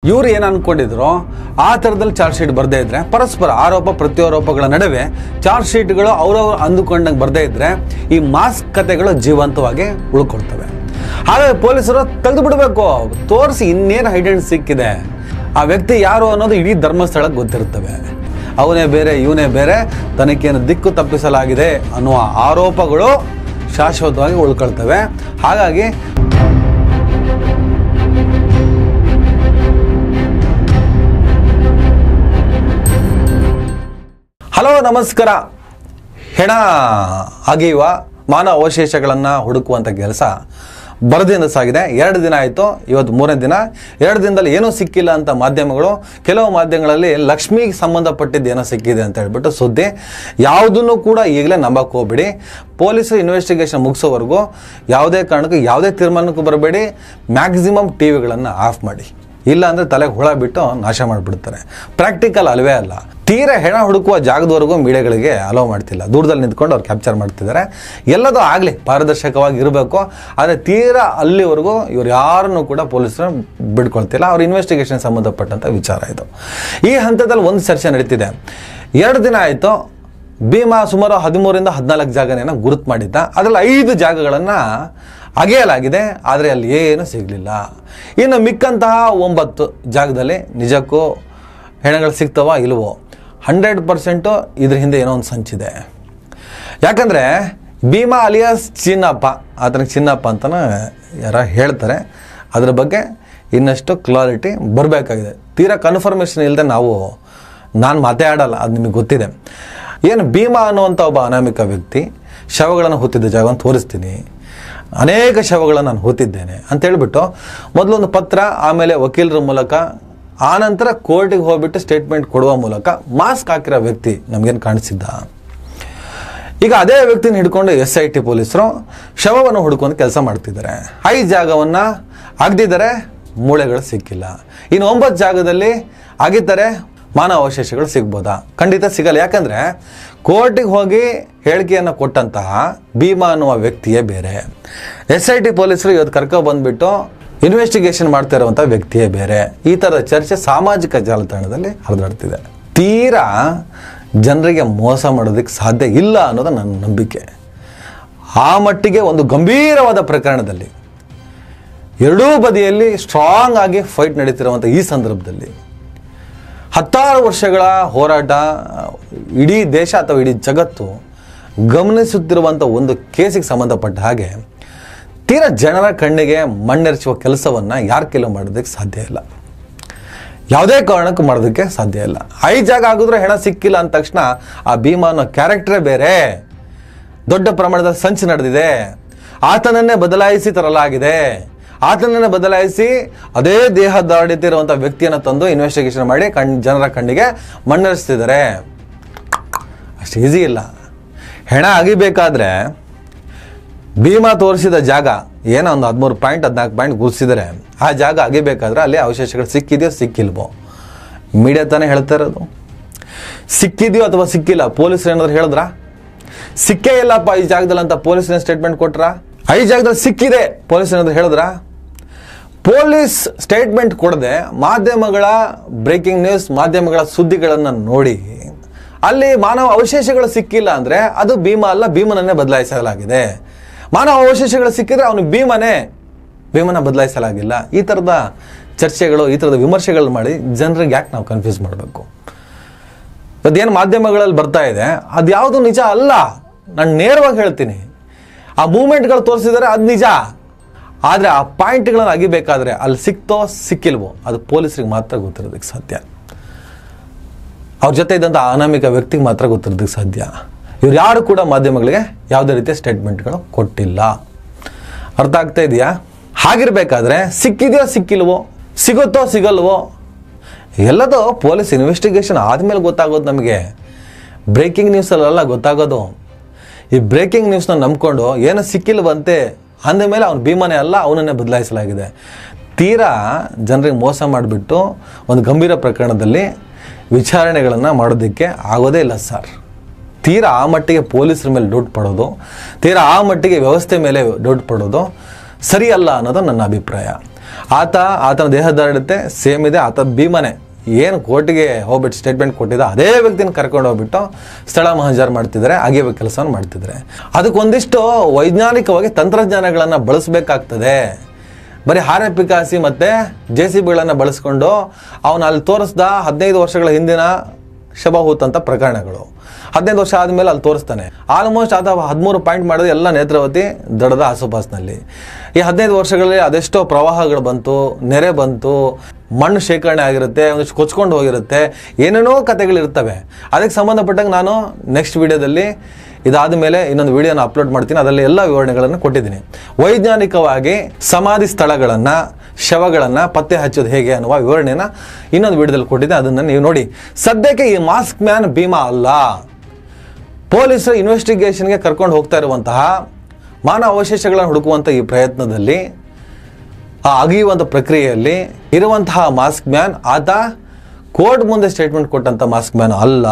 ಇವರು ಏನು ಅನ್ಕೊಂಡಿದ್ರು ಆ ಥರದಲ್ಲಿ ಚಾರ್ಜ್ ಶೀಟ್ ಬರದೇ ಇದ್ರೆ ಪರಸ್ಪರ ಆರೋಪ ಪ್ರತ್ಯಾರೋಪಗಳ ನಡುವೆ ಚಾರ್ಜ್ ಶೀಟ್ಗಳು ಅವರವರು ಅಂದುಕೊಂಡಂಗೆ ಬರದೇ ಇದ್ರೆ ಈ ಮಾಸ್ ಕಥೆಗಳು ಜೀವಂತವಾಗಿ ಉಳ್ಕೊಳ್ತವೆ. ಹಾಗಾಗಿ ಪೊಲೀಸರು ತೆಗೆದು ಬಿಡಬೇಕು, ತೋರಿಸಿ ಇನ್ನೇನು ಹೈಡೆಂಟ್ ಸಿಕ್ಕಿದೆ, ಆ ವ್ಯಕ್ತಿ ಯಾರು ಅನ್ನೋದು ಇಡೀ ಧರ್ಮಸ್ಥಳಕ್ಕೆ ಗೊತ್ತಿರ್ತವೆ. ಅವನೇ ಬೇರೆ ಇವನೇ ಬೇರೆ, ತನಿಖೆಯನ್ನು ದಿಕ್ಕು ತಪ್ಪಿಸಲಾಗಿದೆ ಅನ್ನುವ ಆರೋಪಗಳು ಶಾಶ್ವತವಾಗಿ ಉಳ್ಕೊಳ್ತವೆ. ಹಾಗಾಗಿ ಹಲೋ ನಮಸ್ಕಾರ. ಹೆಣ ಅಗೆಯುವ ಮಾನವ ಅವಶೇಷಗಳನ್ನು ಹುಡುಕುವಂಥ ಕೆಲಸ ಬರದಿಂದ ಸಾಗಿದೆ. 2 ದಿನ ಆಯಿತು, ಇವತ್ತು 3ನೇ ದಿನ. 2 ದಿನದಲ್ಲಿ ಏನೂ ಸಿಕ್ಕಿಲ್ಲ ಅಂತ ಮಾಧ್ಯಮಗಳು, ಕೆಲವು ಮಾಧ್ಯಮಗಳಲ್ಲಿ ಲಕ್ಷ್ಮಿಗೆ ಸಂಬಂಧಪಟ್ಟಿದ್ದು ಏನೋ ಸಿಕ್ಕಿದೆ ಅಂತ ಹೇಳ್ಬಿಟ್ಟು ಸುದ್ದಿ. ಯಾವುದನ್ನು ಕೂಡ ಈಗಲೇ ನಂಬಕ್ಕೆ ಹೋಗ್ಬೇಡಿ. ಪೊಲೀಸರು ಇನ್ವೆಸ್ಟಿಗೇಷನ್ ಮುಗಿಸೋವರೆಗೂ ಯಾವುದೇ ಕಾರಣಕ್ಕೂ ಯಾವುದೇ ತೀರ್ಮಾನಕ್ಕೂ ಬರಬೇಡಿ. ಮ್ಯಾಕ್ಸಿಮಮ್ ಟಿವಿಗಳನ್ನು ಆಫ್ ಮಾಡಿ, ಇಲ್ಲ ಅಂದರೆ ತಲೆಗೆ ಹುಳ ಬಿಟ್ಟು ನಾಶ ಮಾಡಿಬಿಡ್ತಾರೆ. ಪ್ರಾಕ್ಟಿಕಲ್ ಅಲ್ವೇ ಅಲ್ಲ. ತೀರಾ ಹೆಣ ಹುಡುಕುವ ಜಾಗದವರೆಗೂ ಮೀಡಿಯಾಗಳಿಗೆ ಅಲೋ ಮಾಡ್ತಿಲ್ಲ, ದೂರದಲ್ಲಿ ನಿಂತ್ಕೊಂಡು ಅವ್ರು ಕ್ಯಾಪ್ಚರ್ ಮಾಡ್ತಿದ್ದಾರೆ. ಎಲ್ಲದೂ ಆಗಲಿ, ಪಾರದರ್ಶಕವಾಗಿ ಇರಬೇಕು. ಆದರೆ ತೀರಾ ಅಲ್ಲಿವರೆಗೂ ಇವ್ರು ಯಾರನ್ನು ಕೂಡ ಪೊಲೀಸರು ಬಿಡ್ಕೊಳ್ತಿಲ್ಲ. ಅವ್ರ ಇನ್ವೆಸ್ಟಿಗೇಷನ್ ಸಂಬಂಧಪಟ್ಟಂಥ ವಿಚಾರ ಇದು. ಈ ಹಂತದಲ್ಲಿ ಒಂದು ಚರ್ಚೆ ನಡೀತಿದೆ. 2 ದಿನ ಆಯಿತು, ಭೀಮಾ ಸುಮಾರು 13ರಿಂದ 14 ಜಾಗನೇನೋ ಗುರುತು ಮಾಡಿದ್ದ. ಅದರಲ್ಲಿ 5 ಜಾಗಗಳನ್ನು ಅಗೆಯಲಾಗಿದೆ, ಆದರೆ ಅಲ್ಲಿ ಏನು ಸಿಗಲಿಲ್ಲ. ಇನ್ನು ಮಿಕ್ಕಂತಹ 9 ಜಾಗದಲ್ಲಿ ನಿಜಕ್ಕೂ ಹೆಣಗಳು ಸಿಗ್ತವ ಇಲ್ವೋ 100% ಇದ್ರ ಹಿಂದೆ ಏನೋ ಒಂದು ಸಂಚಿದೆ. ಯಾಕಂದರೆ ಭೀಮಾ ಅಲಿಯಾಸ್ ಚಿನ್ನಪ್ಪ, ಆತನಿಗೆ ಚಿನ್ನಪ್ಪ ಅಂತಲೇ ಯಾರು ಹೇಳ್ತಾರೆ. ಅದರ ಬಗ್ಗೆ ಇನ್ನಷ್ಟು ಕ್ಲಾರಿಟಿ ಬರಬೇಕಾಗಿದೆ. ತೀರಾ ಕನ್ಫರ್ಮೇಷನ್ ಇಲ್ಲದೆ ನಾನು ಮಾತೇ ಆಡಲ್ಲ, ಅದು ನಿಮಗೆ ಗೊತ್ತಿದೆ. ಏನು ಭೀಮಾ ಅನ್ನುವಂಥ ಒಬ್ಬ ಅನಾಮಿಕ ವ್ಯಕ್ತಿ ಶವಗಳನ್ನು ಹೊತ್ತಿದ್ದ ಜಾಗವನ್ನು ತೋರಿಸ್ತೀನಿ, ಅನೇಕ ಶವಗಳನ್ನು ನಾನು ಹೊತ್ತಿದ್ದೇನೆ ಅಂತ ಹೇಳ್ಬಿಟ್ಟು ಮೊದಲೊಂದು ಪತ್ರ, ಆಮೇಲೆ ವಕೀಲರ ಮೂಲಕ, ಆನಂತರ ಕೋರ್ಟಿಗೆ ಹೋಗ್ಬಿಟ್ಟು ಸ್ಟೇಟ್ಮೆಂಟ್ ಕೊಡುವ ಮೂಲಕ ಮಾಸ್ಕ್ ಹಾಕಿರೋ ವ್ಯಕ್ತಿ ನಮಗೇನು ಕಾಣಿಸಿದ್ದ. ಈಗ ಅದೇ ವ್ಯಕ್ತಿನ ಹಿಡ್ಕೊಂಡು SIT ಪೊಲೀಸರು ಶವವನ್ನು ಹುಡುಕೊಂಡು ಕೆಲಸ ಮಾಡ್ತಿದ್ದಾರೆ. 5 ಜಾಗವನ್ನು ಅಗ್ದಿದ್ದಾರೆ, ಮೂಳೆಗಳು ಸಿಕ್ಕಿಲ್ಲ. ಇನ್ನು 9 ಜಾಗದಲ್ಲಿ ಅಗಿತಾರೆ, ಮಾನವ ಅವಶೇಷಗಳು ಸಿಗ್ಬೋದಾ? ಖಂಡಿತ ಸಿಗಲ್ಲ. ಯಾಕಂದರೆ ಕೋರ್ಟಿಗೆ ಹೋಗಿ ಹೇಳಿಕೆಯನ್ನು ಕೊಟ್ಟಂತಹ ಭೀಮಾ ಅನ್ನುವ ವ್ಯಕ್ತಿಯೇ ಬೇರೆ, SIT ಪೊಲೀಸರು ಇವತ್ತು ಕರ್ಕೊಬಂದ್ಬಿಟ್ಟು ಇನ್ವೆಸ್ಟಿಗೇಷನ್ ಮಾಡ್ತಾ ಇರುವಂಥ ವ್ಯಕ್ತಿಯೇ ಬೇರೆ. ಈ ಥರದ ಚರ್ಚೆ ಸಾಮಾಜಿಕ ಜಾಲತಾಣದಲ್ಲಿ ಹರಿದಾಡ್ತಿದೆ. ತೀರಾ ಜನರಿಗೆ ಮೋಸ ಮಾಡೋದಕ್ಕೆ ಸಾಧ್ಯ ಇಲ್ಲ ಅನ್ನೋದು ನನ್ನ ನಂಬಿಕೆ. ಆ ಮಟ್ಟಿಗೆ ಒಂದು ಗಂಭೀರವಾದ ಪ್ರಕರಣದಲ್ಲಿ ಎರಡೂ ಬದಿಯಲ್ಲಿ ಸ್ಟ್ರಾಂಗ್ ಆಗಿ ಫೈಟ್ ನಡೀತಿರುವಂಥ ಈ ಸಂದರ್ಭದಲ್ಲಿ 16 ವರ್ಷಗಳ ಹೋರಾಟ, ಇಡೀ ದೇಶ ಅಥವಾ ಇಡೀ ಜಗತ್ತು ಗಮನಿಸುತ್ತಿರುವಂಥ ಒಂದು ಕೇಸಿಗೆ ಸಂಬಂಧಪಟ್ಟ ಹಾಗೆ ತೀರಾ ಜನರ ಕಣ್ಣಿಗೆ ಮಣ್ಣೆರಚುವ ಕೆಲಸವನ್ನು ಯಾರ ಕೆಲವು ಮಾಡೋದಕ್ಕೆ ಸಾಧ್ಯ ಇಲ್ಲ, ಯಾವುದೇ ಕಾರಣಕ್ಕೂ ಮಾಡೋದಕ್ಕೆ ಸಾಧ್ಯ ಇಲ್ಲ. 5 ಜಾಗ ಆಗಿದ್ರೆ ಹೆಣ ಸಿಕ್ಕಿಲ್ಲ ಅಂದ ತಕ್ಷಣ ಆ ಭೀಮಾ ಅನ್ನೋ ಕ್ಯಾರೆಕ್ಟರೇ ಬೇರೆ, ದೊಡ್ಡ ಪ್ರಮಾಣದ ಸಂಚು ನಡೆದಿದೆ, ಆತನನ್ನೇ ಬದಲಾಯಿಸಿ ತರಲಾಗಿದೆ, ಆತನನ್ನೇ ಬದಲಾಯಿಸಿ ಅದೇ ದೇಹ ದಾಡಿತಿರುವಂಥ ವ್ಯಕ್ತಿಯನ್ನು ತಂದು ಇನ್ವೆಸ್ಟಿಗೇಷನ್ ಮಾಡಿ ಜನರ ಕಣ್ಣಿಗೆ ಮಣ್ಣೆರಚ್ತಿದ್ದಾರೆ. ಅಷ್ಟು ಈಸಿ ಇಲ್ಲ. ಹೆಣ ಅಗಿಬೇಕಾದ್ರೆ ಭೀಮಾ ತೋರಿಸಿದ ಜಾಗ ಏನೋ ಒಂದು 13 ಪಾಯಿಂಟ್ 14 ಪಾಯಿಂಟ್ ಗುರುತಿಸಿದರೆ ಆ ಜಾಗ ಅಗಿಬೇಕಾದ್ರೆ ಅಲ್ಲಿ ಅವಶೇಷಗಳು ಸಿಕ್ಕಿದೆಯೋ ಸಿಕ್ಕಿಲ್ವೋ ಮೀಡಿಯಾ ತಾನೇ ಹೇಳ್ತಾ ಇರೋದು. ಸಿಕ್ಕಿದೆಯೋ ಅಥವಾ ಸಿಕ್ಕಿಲ್ಲ ಪೊಲೀಸರು ಏನಾದ್ರು ಹೇಳಿದ್ರಾ? ಸಿಕ್ಕೇ ಇಲ್ಲಪ್ಪ ಈ ಜಾಗದಲ್ಲಿ ಅಂತ ಪೊಲೀಸರ ಸ್ಟೇಟ್ಮೆಂಟ್ ಕೊಟ್ರ? 5 ಜಾಗದಲ್ಲಿ ಸಿಕ್ಕಿದೆ ಪೊಲೀಸ್ ಏನಾದ್ರು ಹೇಳಿದ್ರಾ? ಪೊಲೀಸ್ ಸ್ಟೇಟ್ಮೆಂಟ್ ಕೊಡದೆ ಮಾಧ್ಯಮಗಳ ಬ್ರೇಕಿಂಗ್ ನ್ಯೂಸ್, ಮಾಧ್ಯಮಗಳ ಸುದ್ದಿಗಳನ್ನು ನೋಡಿ ಅಲ್ಲಿ ಮಾನವ ಅವಶೇಷಗಳು ಸಿಕ್ಕಿಲ್ಲ ಅಂದರೆ ಅದು ಭೀಮಾ ಅಲ್ಲ, ಭೀಮನನ್ನೇ ಬದಲಾಯಿಸಲಾಗಿದೆ. ಮಾನವ ಅವಶೇಷಗಳು ಸಿಕ್ಕಿದ್ರೆ ಅವನು ಭೀಮನ ಬದಲಾಯಿಸಲಾಗಿಲ್ಲ. ಈ ಥರದ ಚರ್ಚೆಗಳು, ಈ ಥರದ ವಿಮರ್ಶೆಗಳು ಮಾಡಿ ಜನರಿಗೆ ಯಾಕೆ ನಾವು ಕನ್ಫ್ಯೂಸ್ ಮಾಡಬೇಕು? ಅದೇನು ಮಾಧ್ಯಮಗಳಲ್ಲಿ ಬರ್ತಾ ಇದೆ ಅದು ಯಾವುದು ನಿಜ ಅಲ್ಲ. ನಾನು ನೇರವಾಗಿ ಹೇಳ್ತೀನಿ, ಆ ಮೂಮೆಂಟ್ಗಳು ತೋರಿಸಿದರೆ ಅದು ನಿಜ. ಆದರೆ ಆ ಪಾಯಿಂಟ್ಗಳನ್ನು ಅಗಿಬೇಕಾದ್ರೆ ಅಲ್ಲಿ ಸಿಕ್ತೋ ಸಿಕ್ಕಿಲ್ವೋ ಅದು ಪೊಲೀಸರಿಗೆ ಮಾತ್ರ ಗೊತ್ತಿರೋದಕ್ಕೆ ಸಾಧ್ಯ. ಅವ್ರ ಜೊತೆ ಇದ್ದಂಥ ಅನಾಮಿಕ ವ್ಯಕ್ತಿಗೆ ಮಾತ್ರ ಗೊತ್ತಿರೋದಕ್ಕೆ ಸಾಧ್ಯ. ಇವ್ರು ಯಾರು ಕೂಡ ಮಾಧ್ಯಮಗಳಿಗೆ ಯಾವುದೇ ರೀತಿಯ ಸ್ಟೇಟ್ಮೆಂಟ್ಗಳು ಕೊಟ್ಟಿಲ್ಲ. ಅರ್ಥ ಆಗ್ತಾ ಇದೆಯಾ? ಹಾಗಿರ್ಬೇಕಾದ್ರೆ ಸಿಕ್ಕಿದೆಯೋ ಸಿಕ್ಕಿಲ್ವೋ, ಸಿಗುತ್ತೋ ಸಿಗಲ್ವೋ ಎಲ್ಲದೋ ಪೊಲೀಸ್ ಇನ್ವೆಸ್ಟಿಗೇಷನ್ ಆದಮೇಲೆ ಗೊತ್ತಾಗೋದು. ನಮಗೆ ಬ್ರೇಕಿಂಗ್ ನ್ಯೂಸಲ್ಲೆಲ್ಲ ಗೊತ್ತಾಗೋದು. ಈ ಬ್ರೇಕಿಂಗ್ ನ್ಯೂಸ್ನ ನಂಬ್ಕೊಂಡು ಏನೋ ಸಿಕ್ಕಿಲ್ವಂತೆ ಅಂದಮೇಲೆ ಅವ್ನು ಭೀಮನೇ ಅಲ್ಲ, ಅವನನ್ನೇ ಬದಲಾಯಿಸಲಾಗಿದೆ. ತೀರಾ ಜನರಿಗೆ ಮೋಸ ಮಾಡಿಬಿಟ್ಟು ಒಂದು ಗಂಭೀರ ಪ್ರಕರಣದಲ್ಲಿ ವಿಚಾರಣೆಗಳನ್ನು ಮಾಡೋದಕ್ಕೆ ಆಗೋದೇ ಇಲ್ಲ ಸರ್. ತೀರಾ ಆ ಮಟ್ಟಿಗೆ ಪೊಲೀಸರ ಮೇಲೆ ಡೌಟ್ ಪಡೋದು, ತೀರಾ ಆ ಮಟ್ಟಿಗೆ ವ್ಯವಸ್ಥೆ ಮೇಲೆ ಡೌಟ್ ಪಡೋದು ಸರಿಯಲ್ಲ ಅನ್ನೋದು ನನ್ನ ಅಭಿಪ್ರಾಯ. ಆತನ ದೇಹದಾಢ್ಯತೆ ಸೇಮ್ ಇದೆ. ಆತ ಭೀಮನೇ. ಏನು ಕೋರ್ಟಿಗೆ ಹೋಗ್ಬಿಟ್ಟು ಸ್ಟೇಟ್ಮೆಂಟ್ ಕೊಟ್ಟಿದ್ದ ಅದೇ ವ್ಯಕ್ತಿನ ಕರ್ಕೊಂಡು ಹೋಗ್ಬಿಟ್ಟು ಸ್ಥಳ ಮಹಜಾರು ಮಾಡ್ತಿದ್ದಾರೆ, ಅಗೆಯುವ ಕೆಲಸವನ್ನು ಮಾಡ್ತಿದ್ದಾರೆ. ಅದಕ್ಕೊಂದಿಷ್ಟು ವೈಜ್ಞಾನಿಕವಾಗಿ ತಂತ್ರಜ್ಞಾನಗಳನ್ನು ಬಳಸಬೇಕಾಗ್ತದೆ. ಬರೀ ಹಾರೆ ಪಿಕಾಸಿ ಮತ್ತು JCBಗಳನ್ನು ಬಳಸ್ಕೊಂಡು ಅವನು ಅಲ್ಲಿ ತೋರಿಸ್ದ 15 ವರ್ಷಗಳ ಹಿಂದಿನ ಶಬಹೂತ್ ಅಂತ ಪ್ರಕರಣಗಳು. 15 ವರ್ಷ ಆದಮೇಲೆ ಅಲ್ಲಿ ತೋರಿಸ್ತಾನೆ. ಆಲ್ಮೋಸ್ಟ್ ಆತ 13 ಪಾಯಿಂಟ್ ಮಾಡೋದು ಎಲ್ಲ ನೇತ್ರಾವತಿ ದಡದ ಆಸುಪಾಸಿನಲ್ಲಿ. ಈ 15 ವರ್ಷಗಳಲ್ಲಿ ಅದೆಷ್ಟೋ ಪ್ರವಾಹಗಳು ಬಂತು, ನೆರೆ ಬಂತು, ಮಣ್ಣು ಶೇಖರಣೆ ಆಗಿರುತ್ತೆ, ಒಂದಿಷ್ಟು ಕೊಚ್ಕೊಂಡು ಹೋಗಿರುತ್ತೆ, ಏನೇನೋ ಕಥೆಗಳಿರ್ತವೆ. ಅದಕ್ಕೆ ಸಂಬಂಧಪಟ್ಟಂಗೆ ನಾನು ನೆಕ್ಸ್ಟ್ ವಿಡಿಯೋದಲ್ಲಿ ಇದಾದ ಮೇಲೆ ಇನ್ನೊಂದು ವಿಡಿಯೋನ ಅಪ್ಲೋಡ್ ಮಾಡ್ತೀನಿ. ಅದರಲ್ಲಿ ಎಲ್ಲ ವಿವರಣೆಗಳನ್ನು ಕೊಟ್ಟಿದ್ದೀನಿ. ವೈಜ್ಞಾನಿಕವಾಗಿ ಸಮಾಧಿ ಸ್ಥಳಗಳನ್ನು, ಶವಗಳನ್ನು ಪತ್ತೆ ಹಚ್ಚೋದು ಹೇಗೆ ಅನ್ನುವ ವಿವರಣೆನ ಇನ್ನೊಂದು ವಿಡಿಯೋದಲ್ಲಿ ಕೊಟ್ಟಿದ್ದೆ, ಅದನ್ನು ನೀವು ನೋಡಿ. ಸದ್ಯಕ್ಕೆ ಈ ಮಾಸ್ಕ್ ಮ್ಯಾನ್ ಭೀಮಾ ಅಲ್ಲ. ಪೊಲೀಸರು ಇನ್ವೆಸ್ಟಿಗೇಷನ್ಗೆ ಕರ್ಕೊಂಡು ಹೋಗ್ತಾ ಇರುವಂತಹ ಮಾನವ ಅವಶೇಷಗಳನ್ನು ಹುಡುಕುವಂಥ ಈ ಪ್ರಯತ್ನದಲ್ಲಿ, ಆ ಅಗೆಯುವಂಥ ಪ್ರಕ್ರಿಯೆಯಲ್ಲಿ ಇರುವಂತಹ ಮಾಸ್ಕ್ ಮ್ಯಾನ್ ಆತ ಕೋರ್ಟ್ ಮುಂದೆ ಸ್ಟೇಟ್ಮೆಂಟ್ ಕೊಟ್ಟಂಥ ಮಾಸ್ಕ್ ಮ್ಯಾನ್ ಅಲ್ಲ.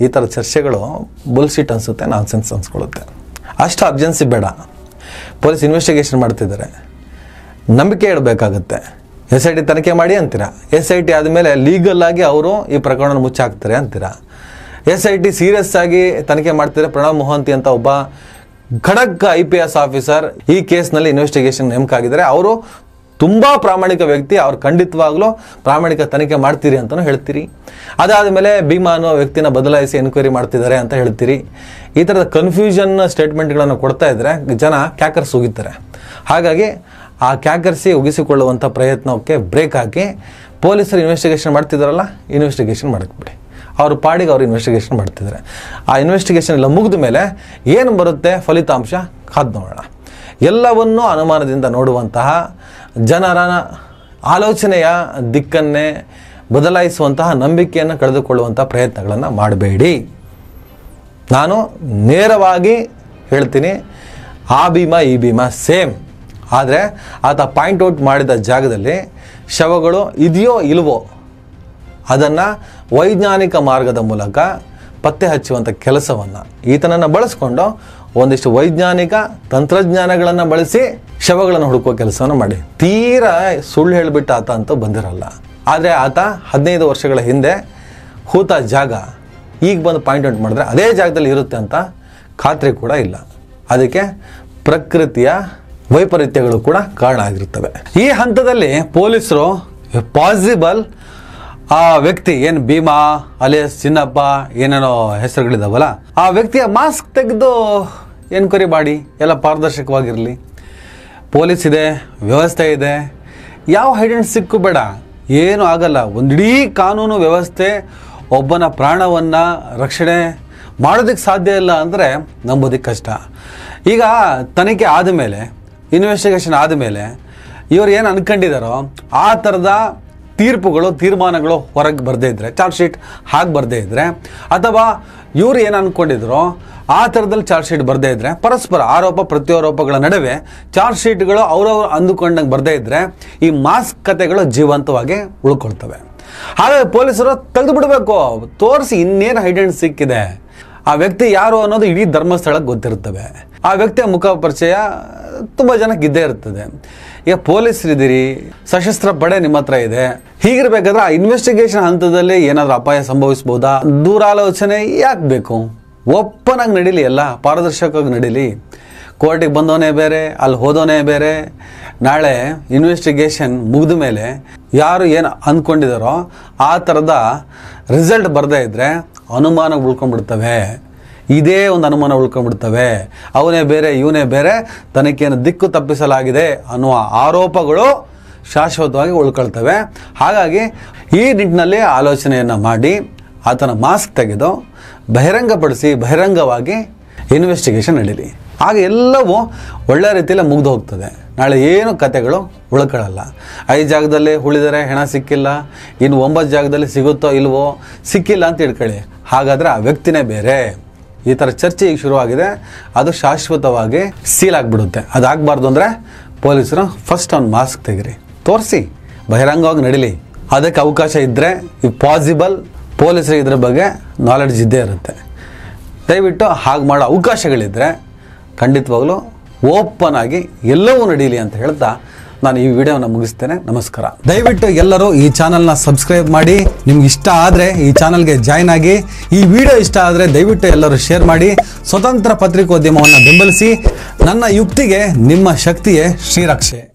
ಈ ಥರ ಚರ್ಚೆಗಳು ಬುಲ್ಶಿಟ್ ಅನಿಸುತ್ತೆ, ನಾನ್ಸೆನ್ಸ್ ಅನ್ಸ್ಕೊಳ್ಳುತ್ತೆ. ಅಷ್ಟು ಅರ್ಜೆನ್ಸಿ ಬೇಡ. ಪೊಲೀಸ್ ಇನ್ವೆಸ್ಟಿಗೇಷನ್ ಮಾಡ್ತಿದ್ದಾರೆ, ನಂಬಿಕೆ ಇಡಬೇಕಾಗುತ್ತೆ. SIT ತನಿಖೆ ಮಾಡಿ ಅಂತೀರಾ. SIT ಆದಮೇಲೆ ಲೀಗಲ್ ಆಗಿ ಅವರು ಈ ಪ್ರಕರಣ ಮುಚ್ಚಾಕ್ತಾರೆ ಅಂತೀರಾ. SIT ಸೀರಿಯಸ್ ಆಗಿ ತನಿಖೆ ಮಾಡ್ತಿದ್ದಾರೆ. ಪ್ರಣವ್ ಮೊಹಂತಿ ಅಂತ ಒಬ್ಬ ಖಡಕ್ IPS ಆಫೀಸರ್ ಈ ಕೇಸ್ನಲ್ಲಿ ಇನ್ವೆಸ್ಟಿಗೇಷನ್ ನೇಮಕ ಆಗಿದ್ದಾರೆ. ಅವರು ತುಂಬ ಪ್ರಾಮಾಣಿಕ ವ್ಯಕ್ತಿ. ಅವ್ರು ಖಂಡಿತವಾಗ್ಲೂ ಪ್ರಾಮಾಣಿಕ ತನಿಖೆ ಮಾಡ್ತೀರಿ ಅಂತಲೂ ಹೇಳ್ತೀರಿ. ಅದಾದಮೇಲೆ ಭೀಮಾ ಅನ್ನೋ ವ್ಯಕ್ತಿನ ಬದಲಾಯಿಸಿ ಎನ್ಕ್ವೈರಿ ಮಾಡ್ತಿದ್ದಾರೆ ಅಂತ ಹೇಳ್ತೀರಿ. ಈ ಥರದ ಕನ್ಫ್ಯೂಷನ್ ಸ್ಟೇಟ್ಮೆಂಟ್ಗಳನ್ನು ಕೊಡ್ತಾ ಇದ್ರೆ ಜನ ಕ್ಯಾಕರ್ಸ್ ಉಗಿತಾರೆ. ಹಾಗಾಗಿ ಆ ಕ್ಯಾಕರ್ಸಿ ಉಗಿಸಿಕೊಳ್ಳುವಂಥ ಪ್ರಯತ್ನಕ್ಕೆ ಬ್ರೇಕ್ ಹಾಕಿ ಪೊಲೀಸರು ಇನ್ವೆಸ್ಟಿಗೇಷನ್ ಮಾಡ್ತಿದ್ದಾರಲ್ಲ, ಇನ್ವೆಸ್ಟಿಗೇಷನ್ ಮಾಡಕ್ಬಿಡಿ. ಅವ್ರ ಪಾಡಿಗೆ ಅವ್ರು ಇನ್ವೆಸ್ಟಿಗೇಷನ್ ಮಾಡ್ತಿದ್ದಾರೆ. ಆ ಇನ್ವೆಸ್ಟಿಗೇಷನ್ ಎಲ್ಲ ಮುಗಿದ ಮೇಲೆ ಏನು ಬರುತ್ತೆ ಫಲಿತಾಂಶ ಕಾದು ನೋಡೋಣ. ಎಲ್ಲವನ್ನೂ ಅನುಮಾನದಿಂದ ನೋಡುವಂತಹ, ಜನರ ಆಲೋಚನೆಯ ದಿಕ್ಕನ್ನೇ ಬದಲಾಯಿಸುವಂತಹ, ನಂಬಿಕೆಯನ್ನು ಕಳೆದುಕೊಳ್ಳುವಂಥ ಪ್ರಯತ್ನಗಳನ್ನು ಮಾಡಬೇಡಿ. ನಾನು ನೇರವಾಗಿ ಹೇಳ್ತೀನಿ, ಆ ಭೀಮಾ ಈ ಭೀಮಾ ಸೇಮ್. ಆದರೆ ಆತ ಪಾಯಿಂಟ್ ಔಟ್ ಮಾಡಿದ ಜಾಗದಲ್ಲಿ ಶವಗಳು ಇದೆಯೋ ಇಲ್ವೋ ಅದನ್ನು ವೈಜ್ಞಾನಿಕ ಮಾರ್ಗದ ಮೂಲಕ ಪತ್ತೆ ಹಚ್ಚುವಂಥ ಕೆಲಸವನ್ನು ಈತನನ್ನು ಬಳಸ್ಕೊಂಡು ಒಂದಿಷ್ಟು ವೈಜ್ಞಾನಿಕ ತಂತ್ರಜ್ಞಾನಗಳನ್ನು ಬಳಸಿ ಶವಗಳನ್ನು ಹುಡುಕುವ ಕೆಲಸವನ್ನು ಮಾಡಿ. ತೀರಾ ಸುಳ್ಳು ಹೇಳಿಬಿಟ್ಟು ಆತ ಅಂತೂ ಬಂದಿರಲ್ಲ. ಆದರೆ ಆತ 15 ವರ್ಷಗಳ ಹಿಂದೆ ಹೂತ ಜಾಗ ಈಗ ಬಂದು ಪಾಯಿಂಟ್ ಔಟ್ ಮಾಡಿದ್ರೆ ಅದೇ ಜಾಗದಲ್ಲಿ ಇರುತ್ತೆ ಅಂತ ಖಾತ್ರಿ ಕೂಡ ಇಲ್ಲ. ಅದಕ್ಕೆ ಪ್ರಕೃತಿಯ ವೈಪರೀತ್ಯಗಳು ಕೂಡ ಕಾರಣ ಆಗಿರುತ್ತವೆ. ಈ ಹಂತದಲ್ಲಿ ಪೊಲೀಸರು ಪಾಸಿಬಲ್ ಆ ವ್ಯಕ್ತಿ ಏನು ಭೀಮಾ ಅಲಿಯಾಸ್ ಚಿನ್ನಪ್ಪ ಏನೇನೋ ಹೆಸರುಗಳಿದಾವಲ್ಲ, ಆ ವ್ಯಕ್ತಿಯ ಮಾಸ್ಕ್ ತೆಗೆದು ಎನ್ಕ್ವೈರಿ ಮಾಡಿ, ಎಲ್ಲ ಪಾರದರ್ಶಕವಾಗಿರಲಿ. ಪೊಲೀಸ್ ಇದೆ, ವ್ಯವಸ್ಥೆ ಇದೆ, ಯಾವ ಹೈಡ್ ಆ್ಯಂಡ್ ಸಿಕ್ಕು ಬೇಡ, ಏನೂ ಆಗಲ್ಲ. ಒಂದಿಡೀ ಕಾನೂನು ವ್ಯವಸ್ಥೆ ಒಬ್ಬನ ಪ್ರಾಣವನ್ನು ರಕ್ಷಣೆ ಮಾಡೋದಕ್ಕೆ ಸಾಧ್ಯ ಇಲ್ಲ ಅಂದರೆ ನಂಬೋದಕ್ಕೆ ಕಷ್ಟ. ಈಗ ತನಿಖೆ ಆದಮೇಲೆ, ಇನ್ವೆಸ್ಟಿಗೇಷನ್ ಆದಮೇಲೆ ಇವರು ಏನು ಅನ್ಕೊಂಡಿದ್ದಾರೋ ಆ ಥರದ ತೀರ್ಪುಗಳು, ತೀರ್ಮಾನಗಳು ಹೊರಗೆ ಬರದೇ ಇದ್ದರೆ, ಚಾರ್ಜ್ ಶೀಟ್ ಹಾಗೆ ಬರದೇ ಇದ್ದರೆ, ಅಥವಾ ಇವರು ಏನು ಅಂದ್ಕೊಂಡಿದ್ರು ಆ ಥರದಲ್ಲಿ ಚಾರ್ಜ್ ಶೀಟ್ ಬರದೇ ಇದ್ದರೆ, ಪರಸ್ಪರ ಆರೋಪ ಪ್ರತ್ಯಾರೋಪಗಳ ನಡುವೆ ಚಾರ್ಜ್ ಶೀಟ್ಗಳು ಅವರವರು ಅಂದುಕೊಂಡಂಗೆ ಬರದೇ ಇದ್ದರೆ ಈ ಮಾಸ್ಕ್ ಕಥೆಗಳು ಜೀವಂತವಾಗಿ ಉಳ್ಕೊಳ್ತವೆ. ಹಾಗಾಗಿ ಪೊಲೀಸರು ತೆಗೆದು ಬಿಡಬೇಕು, ತೋರಿಸಿ ಇನ್ನೇನು ಹೈಡ್ ಆ್ಯಂಡ್ ಸಿಕ್ಕಿದೆ. ಆ ವ್ಯಕ್ತಿ ಯಾರು ಅನ್ನೋದು ಇಡೀ ಧರ್ಮಸ್ಥಳಕ್ಕೆ ಗೊತ್ತಿರ್ತವೆ. ಆ ವ್ಯಕ್ತಿಯ ಮುಖ ಪರಿಚಯ ತುಂಬ ಜನಕ್ಕೆ ಇದ್ದೇ ಇರ್ತದೆ. ಈಗ ಪೊಲೀಸರಿದ್ದೀರಿ, ಸಶಸ್ತ್ರ ಪಡೆ ನಿಮ್ಮ ಹತ್ರ ಇದೆ. ಹೀಗಿರ್ಬೇಕಾದ್ರೆ ಆ ಇನ್ವೆಸ್ಟಿಗೇಷನ್ ಹಂತದಲ್ಲಿ ಏನಾದರೂ ಅಪಾಯ ಸಂಭವಿಸ್ಬೋದಾ? ದೂರಾಲೋಚನೆ ಯಾಕೆ ಬೇಕು? ಓಪನ್ ಆಗಿ ನಡೀಲಿ, ಎಲ್ಲ ಪಾರದರ್ಶಕವಾಗಿ ನಡೀಲಿ. ಕೋರ್ಟಿಗೆ ಬಂದವನೇ ಬೇರೆ, ಅಲ್ಲಿ ಹೋದವನೇ ಬೇರೆ. ನಾಳೆ ಇನ್ವೆಸ್ಟಿಗೇಷನ್ ಮುಗಿದ ಮೇಲೆ ಯಾರು ಏನು ಅಂದ್ಕೊಂಡಿದ್ದಾರೋ ಆ ಥರದ ರಿಸಲ್ಟ್ ಬರದೇ ಇದ್ದರೆ ಅನುಮಾನ ಉಳ್ಕೊಂಡ್ಬಿಡ್ತವೆ. ಇದೇ ಒಂದು ಅನುಮಾನ ಉಳ್ಕೊಂಡ್ಬಿಡ್ತವೆ. ಅವನೇ ಬೇರೆ ಇವನೇ ಬೇರೆ, ತನಿಖೆಯನ್ನು ದಿಕ್ಕು ತಪ್ಪಿಸಲಾಗಿದೆ ಅನ್ನುವ ಆರೋಪಗಳು ಶಾಶ್ವತವಾಗಿ ಉಳ್ಕೊಳ್ತವೆ. ಹಾಗಾಗಿ ಈ ನಿಟ್ಟಿನಲ್ಲಿ ಆಲೋಚನೆಯನ್ನು ಮಾಡಿ ಆತನ ಮಾಸ್ಕ್ ತೆಗೆದು ಬಹಿರಂಗಪಡಿಸಿ ಬಹಿರಂಗವಾಗಿ ಇನ್ವೆಸ್ಟಿಗೇಷನ್ ನಡೀಲಿ. ಆಗ ಎಲ್ಲವೂ ಒಳ್ಳೆಯ ರೀತಿಯಲ್ಲಿ ಮುಗಿದು ಹೋಗ್ತದೆ. ನಾಳೆ ಏನು ಕತೆಗಳು ಉಳ್ಕೊಳ್ಳಲ್ಲ. 5 ಜಾಗದಲ್ಲಿ ಉಳಿದರೆ ಹೆಣ ಸಿಕ್ಕಿಲ್ಲ, ಇನ್ನು 9 ಜಾಗದಲ್ಲಿ ಸಿಗುತ್ತೋ ಇಲ್ವೋ, ಸಿಕ್ಕಿಲ್ಲ ಅಂತ ಇಟ್ಕೊಳ್ಳಿ. ಹಾಗಾದರೆ ಆ ವ್ಯಕ್ತಿನೇ ಬೇರೆ. ಈ ಥರ ಚರ್ಚೆ ಈಗ ಶುರುವಾಗಿದೆ. ಅದು ಶಾಶ್ವತವಾಗಿ ಸೀಲ್ ಆಗಿಬಿಡುತ್ತೆ. ಅದಾಗಬಾರ್ದು ಅಂದರೆ ಪೊಲೀಸರು ಫಸ್ಟ್ ಅವ್ನು ಮಾಸ್ಕ್ ತೆಗಿರಿ, ತೋರಿಸಿ, ಬಹಿರಂಗವಾಗಿ ನಡೀಲಿ. ಅದಕ್ಕೆ ಅವಕಾಶ ಇದ್ದರೆ ಈ ಪಾಸಿಬಲ್ ಪೊಲೀಸರಿಗೆ ಇದ್ರ ಬಗ್ಗೆ ನಾಲೆಡ್ಜ್ ಇದ್ದೇ ಇರುತ್ತೆ. ದಯವಿಟ್ಟು ಹಾಗೆ ಮಾಡೋ ಅವಕಾಶಗಳಿದ್ದರೆ ಖಂಡಿತವಾಗ್ಲೂ ಓಪನ್ ಆಗಿ ಎಲ್ಲವೂ ನಡೀಲಿ ಅಂತ ಹೇಳ್ತಾ ನಾನು ಈ ವಿಡಿಯೋನ ಮುಗಿಸ್ತೇನೆ. ನಮಸ್ಕಾರ. ದಯವಿಟ್ಟು ಎಲ್ಲರೂ ಈ ಚಾನಲ್ನ ಸಬ್ಸ್ಕ್ರೈಬ್ ಮಾಡಿ. ನಿಮ್ಗೆ ಇಷ್ಟ ಆದರೆ ಈ ಚಾನಲ್ಗೆ ಜಾಯ್ನ್ ಆಗಿ. ಈ ವಿಡಿಯೋ ಇಷ್ಟ ಆದರೆ ದಯವಿಟ್ಟು ಎಲ್ಲರೂ ಶೇರ್ ಮಾಡಿ. ಸ್ವತಂತ್ರ ಪತ್ರಿಕೋದ್ಯಮವನ್ನು ಬೆಂಬಲಿಸಿ. ನನ್ನ ಯುಕ್ತಿಗೆ ನಿಮ್ಮ ಶಕ್ತಿಯೇ ಶ್ರೀರಕ್ಷೆ.